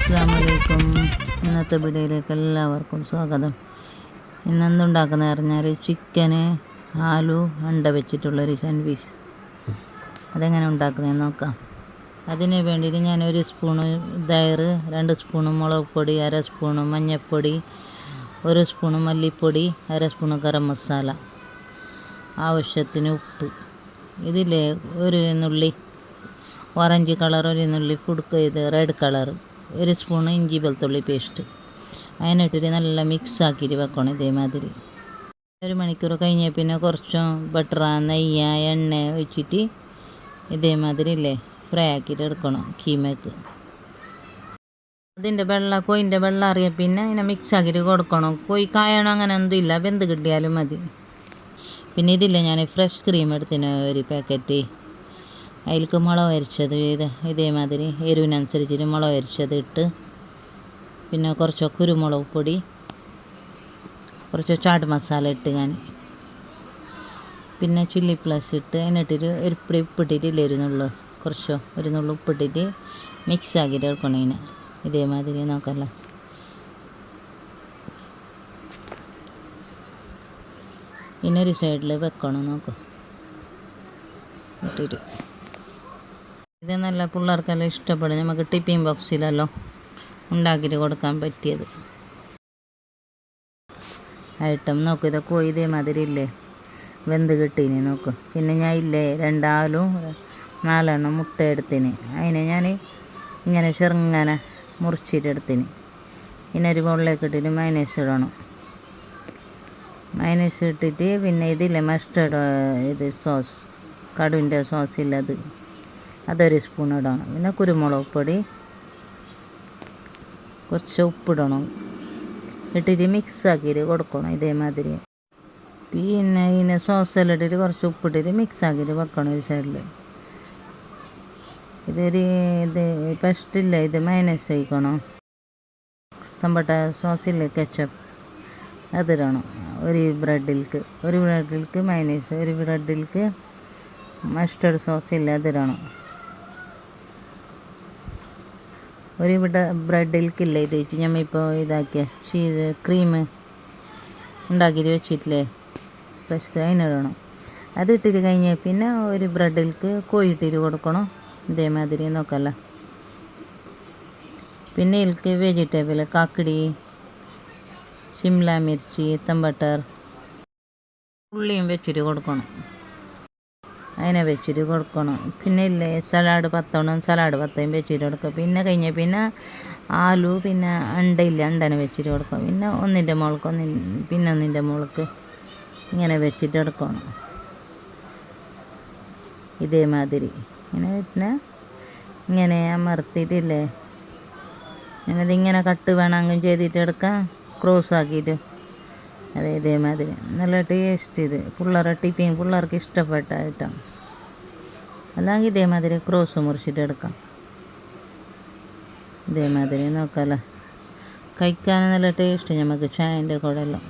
അസ്സലാമലൈക്കും. ഇന്നത്തെ വീഡിയോയിലേക്ക് എല്ലാവർക്കും സ്വാഗതം. ഇന്നെന്തുണ്ടാക്കുന്നത് പറഞ്ഞാൽ ചിക്കന് ആലു അണ്ട വെച്ചിട്ടുള്ളൊരു സാൻഡ്വിച്ച്. അതെങ്ങനെ ഉണ്ടാക്കുന്നതെന്ന് നോക്കാം. അതിന് വേണ്ടിയിട്ട് ഞാൻ 1 സ്പൂണ് തൈര്, 2 സ്പൂണ് മുളക് പൊടി, 1/2 സ്പൂണ് മഞ്ഞൾപ്പൊടി, 1 സ്പൂണ് മല്ലിപ്പൊടി, 1/2 സ്പൂണ് ഗരം മസാല, ആവശ്യത്തിന് ഉപ്പ്. ഇതിലെ ഒരു നുള്ളി ഓറഞ്ച് കളർ, ഒരു നുള്ളി റെഡ് കളർ, 1 സ്പൂണ് ഇഞ്ചി വെളുത്തുള്ളി പേസ്റ്റ്. അതിനിട്ടിട്ട് നല്ല മിക്സ് ആക്കിയിട്ട് വെക്കണം. ഇതേമാതിരി 1 മണിക്കൂർ കഴിഞ്ഞ പിന്നെ കുറച്ച് ബട്ടർ, നെയ്യ്, എണ്ണ ഒഴിച്ചിട്ട് ഇതേമാതിരി ഫ്രൈ ആക്കിയിട്ട് എടുക്കണം കീമയ്ക്ക്. അതിൻ്റെ കോയിൻ്റെ വെള്ളം അറിയാം. പിന്നെ അതിനെ മിക്സ് ആക്കിയിട്ട് കൊടുക്കണം. കോഴി കായണം അങ്ങനെ ഒന്നും ഇല്ല, വെന്ത് കിട്ടിയാലും മതി. പിന്നെ ഇതില്ലേ ഞാൻ ഫ്രഷ് ക്രീം എടുത്തിന് 1 പാക്കറ്റ്. അതിലേക്ക് മുളക് അരച്ചത് ഇതേമാതിരി എരിവിനനുസരിച്ചിട്ട് മുളക് അരച്ചത് ഇട്ട്, പിന്നെ കുറച്ച് കുരുമുളക് പൊടി, കുറച്ച് ചാട്ട് മസാല ഇട്ട് ഞാൻ, പിന്നെ ചില്ലി പ്ലസ് ഇട്ട് അതിനിട്ടിട്ട് ഒരു പിടി ഉപ്പിട്ടിട്ടില്ല, ഒരു നുള്ളു ഉപ്പിട്ടിട്ട് മിക്സ് ആക്കിയിട്ട് എടുക്കണം. ഇതിനെ ഇതേമാതിരി നോക്കല്ലോ. ഇന്നൊരു സൈഡിൽ വെക്കണം. നോക്കാം ഇട്ടിട്ട് ഇത് നല്ല പിള്ളേർക്കെല്ലാം ഇഷ്ടപ്പെടും. നമുക്ക് ടിഫിൻ ബോക്സിലല്ലോ ഉണ്ടാക്കിയിട്ട് കൊടുക്കാൻ പറ്റിയത് ഐറ്റം. നോക്ക്, ഇത് കോഴി ഇതേമാതിരി വെന്ത് കിട്ടീന് നോക്ക്. പിന്നെ ഞാൻ 2 ആലും 4 മുട്ട എടുത്തിന്. അതിനെ ഞാൻ ഇങ്ങനെ ചെറുങ്ങനെ മുറിച്ചിട്ട് എടുത്തിന്. പിന്നെ ഒരു ബൗളിലേക്ക് ഇട്ടിട്ട് മൈനസ് ഇടണം. മൈനസ് ഇട്ടിട്ട് പിന്നെ മസ്റ്റേർഡ് സോസ്, കടുവിൻ്റെ സോസ് അതൊരു സ്പൂൺ ഇടണം. പിന്നെ കുരുമുളക് പൊടി, കുറച്ച് ഉപ്പിടണം. ഇട്ടിട്ട് മിക്സ് ആക്കിയിട്ട് കൊടുക്കണം ഇതേമാതിരി. പിന്നെ ഇതിനെ സോസെല്ലാം ഇട്ടിട്ട് കുറച്ച് ഉപ്പിട്ടിട്ട് മിക്സ് ആക്കിയിട്ട് വെക്കണം ഒരു സൈഡിൽ. ഇത് ഫസ്റ്റില്ല, ഇത് മൈനസ് ഒഴിക്കണം. സമ്പട്ട സോസില്ലേ, കെച്ചപ്പ്, അതിടണം. ഒരു ബ്രെഡിൽക്ക് മൈനസ്, ഒരു ബ്രെഡിൽക്ക് മസ്റ്റർഡ് സോസില്ല, അതിടണം. ഒരു ബ്രെഡിൽക്കില്ല, ഇത് ഞമ്മളിപ്പോൾ ഇതാക്കിയ ക്രീം ഉണ്ടാക്കിയിട്ട് വെച്ചിട്ടില്ലേ ഫ്രഷ്, അതിനിടണം. അതിട്ടിട്ട് കഴിഞ്ഞാൽ പിന്നെ ഒരു ബ്രെഡിൽക്ക് കോഴിട്ടിട്ട് കൊടുക്കണം ഇതേമാതിരി നോക്കല്ല. പിന്നെ ഇതിൽക്ക് വെജിറ്റബിൾ കാക്കടി, ഷിംല മിർച്ചി, തമ്പട്ടർ, ഉള്ളിയും വെച്ചിട്ട് കൊടുക്കണം. അതിനെ വെച്ചിട്ട് കൊടുക്കണം. പിന്നെ സലാഡ് 10 വെച്ചിട്ട് കൊടുക്കുക. പിന്നെ കഴിഞ്ഞാൽ പിന്നെ ആലു, പിന്നെ അണ്ടനെ വെച്ചിട്ട് കൊടുക്കുക. പിന്നെ ഒന്നിൻ്റെ മുകൾക്ക് ഇങ്ങനെ വെച്ചിട്ട് എടുക്കണം ഇതേമാതിരി. ഇങ്ങനെ അമർത്തിയിട്ടില്ലേ, ഇങ്ങനെ കട്ട് വേണമെങ്കിൽ ചെയ്തിട്ട് എടുക്കാം, ക്രോസ് ആക്കിയിട്ട്. ഇതേമാതിരി നല്ല ടേസ്റ്റ്. ഇത് പിള്ളേർക്ക് ഇഷ്ടപ്പെട്ട ഐറ്റം. അല്ലെങ്കിൽ ഇതേമാതിരി ക്രോസ് മുറിച്ചിട്ട് എടുക്കാം. ഇതേമാതിരി നോക്കാമല്ലോ. കഴിക്കാൻ നല്ല ടേസ്റ്റ്. നമുക്ക് ചായൻ്റെ കൂടെ എല്ലാം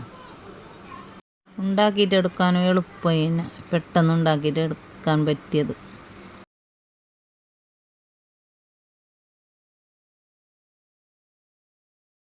ഉണ്ടാക്കിയിട്ട് എടുക്കാനും എളുപ്പമായി, പെട്ടെന്ന് ഉണ്ടാക്കിയിട്ട് എടുക്കാൻ പറ്റിയത്.